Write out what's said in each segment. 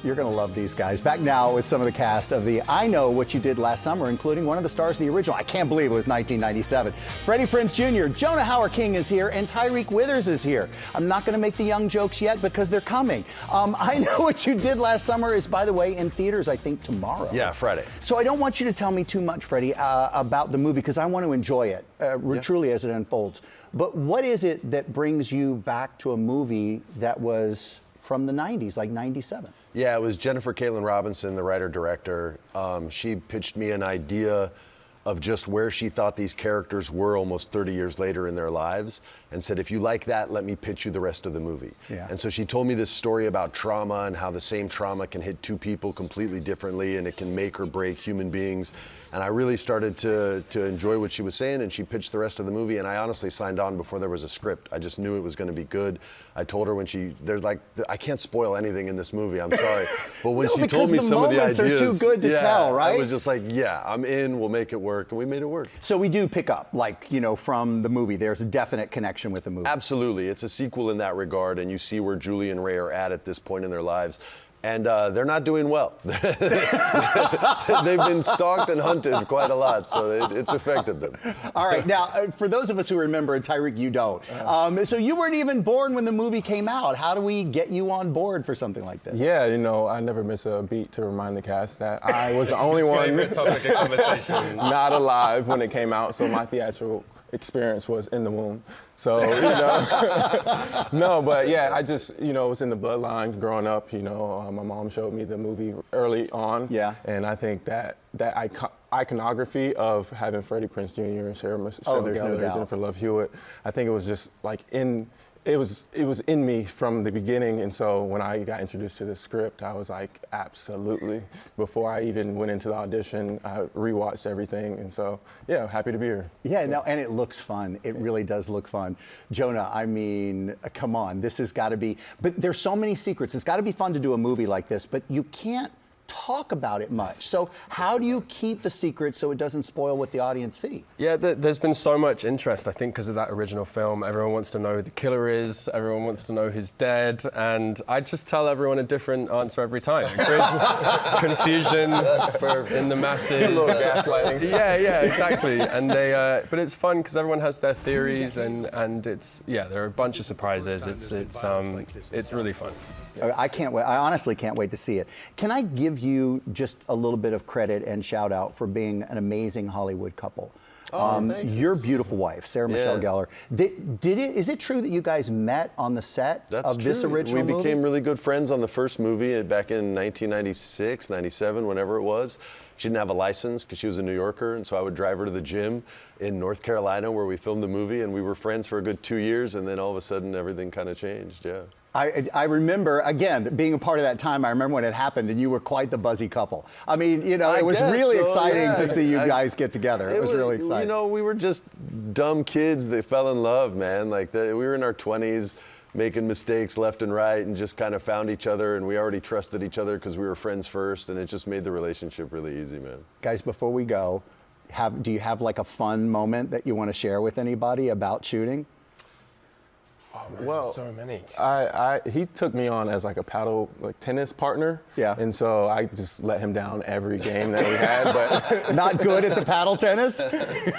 You're going to love these guys. Back now with some of the cast of the I Know What You Did Last Summer, including one of the stars of the original. I can't believe it was 1997. Freddie Prinze Jr., Jonah Hauer-King is here, and Tyriq Withers is here. I'm not going to make the young jokes yet because they're coming. I Know What You Did Last Summer is, by the way, in theaters, I think, tomorrow. Yeah, Friday. So I don't want you to tell me too much, Freddie, about the movie, because I want to enjoy it truly as it unfolds. But what is it that brings you back to a movie that was from the 90s, like 97? Yeah, it was Jennifer Caitlin Robinson, the writer-director. She pitched me an idea of just where she thought these characters were almost 30 years later in their lives, and said, if you like that, let me pitch you the rest of the movie. Yeah. And so she told me this story about trauma and how the same trauma can hit two people completely differently, and it can make or break human beings. And I really started to enjoy what she was saying, and she pitched the rest of the movie, and I honestly signed on before there was a script. I just knew it was going to be good. I told her when I can't spoil anything in this movie, I'm sorry. But when she told me some of the ideas, the moments are too good to tell, right? I was just like, yeah, I'm in, we'll make it work, and we made it work. So we do pick up, like, you know, from the movie, there's a definite connection with the movie. Absolutely, it's a sequel in that regard, and you see where Julie and Ray are at this point in their lives. And they're not doing well. They've been stalked and hunted quite a lot, so it's affected them. All right, now, for those of us who remember, Tyriq, you don't. So you weren't even born when the movie came out. How do we get you on board for something like this? Yeah, you know, I never miss a beat to remind the cast that I was the only one topic of conversation. not alive when it came out, so my theatrical experience was in the womb. So, you know, no, but yeah, I just, you know, it was in the bloodline growing up. You know, my mom showed me the movie early on. Yeah. And I think that iconography of having Freddie Prinze Jr. and Sarah no Gellar, doubt. Jennifer Love Hewitt, I think it was just like it was in me from the beginning, and so when I got introduced to the script, I was like, absolutely. Before I even went into the audition, I rewatched everything, and so yeah, happy to be here. Yeah, no, and it looks fun. It really does look fun. Jonah, I mean, come on, this has got to be, but there's so many secrets. It's got to be fun to do a movie like this, but you can't talk about it much. So how do you keep the secret so it doesn't spoil what the audience see? Yeah, there's been so much interest, I think, because of that original film. Everyone wants to know who the killer is. Everyone wants to know who's dead. And I just tell everyone a different answer every time. There's confusion in the masses. A little gaslighting. Yeah, exactly. And but it's fun because everyone has their theories, and it's, yeah, there are a bunch of surprises. It's really fun. I can't wait. I honestly can't wait to see it. Can I give you just a little bit of credit and shout out for being an amazing Hollywood couple? Your beautiful wife, Sarah Michelle Gellar. Is it true that you guys met on the set of this original movie? We became really good friends on the first movie back in 1996, 97, whenever it was. She didn't have a license because she was a New Yorker, and so I would drive her to the gym in North Carolina where we filmed the movie, and we were friends for a good 2 years, and then all of a sudden everything kind of changed, yeah. I remember, again, being a part of that time, I remember when it happened, and you were quite the buzzy couple. I mean, you know, it was really exciting to see you guys get together. It was really exciting. You know, we were just dumb kids that fell in love, man. Like, we were in our 20s, making mistakes left and right, and just kind of found each other, and we already trusted each other because we were friends first, and it just made the relationship really easy, man. Guys, before we go, do you have like a fun moment that you want to share with anybody about shooting? Oh, man, Well, so many. He took me on as like a tennis partner. Yeah. And so I just let him down every game that we had. But Not good at the paddle tennis?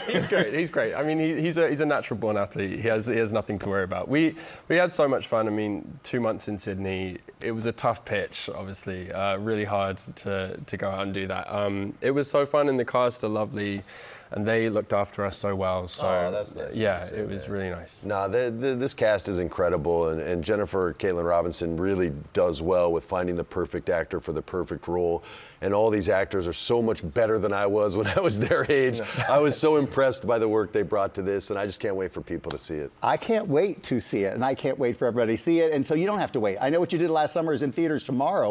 He's great. He's great. I mean, he's a natural born athlete. He has nothing to worry about. We had so much fun. I mean, 2 months in Sydney, it was a tough pitch, obviously, really hard to go out and do that. It was so fun, and the cast are lovely, and they looked after us so well. So that's nice. yeah, it was really nice. No, this cast is incredible, and Jennifer Caitlin Robinson really does well with finding the perfect actor for the perfect role. And all these actors are so much better than I was when I was their age. I was so impressed by the work they brought to this, and I just can't wait for people to see it. I can't wait to see it, and I can't wait for everybody to see it. And so you don't have to wait. I Know What You Did Last Summer is in theaters tomorrow.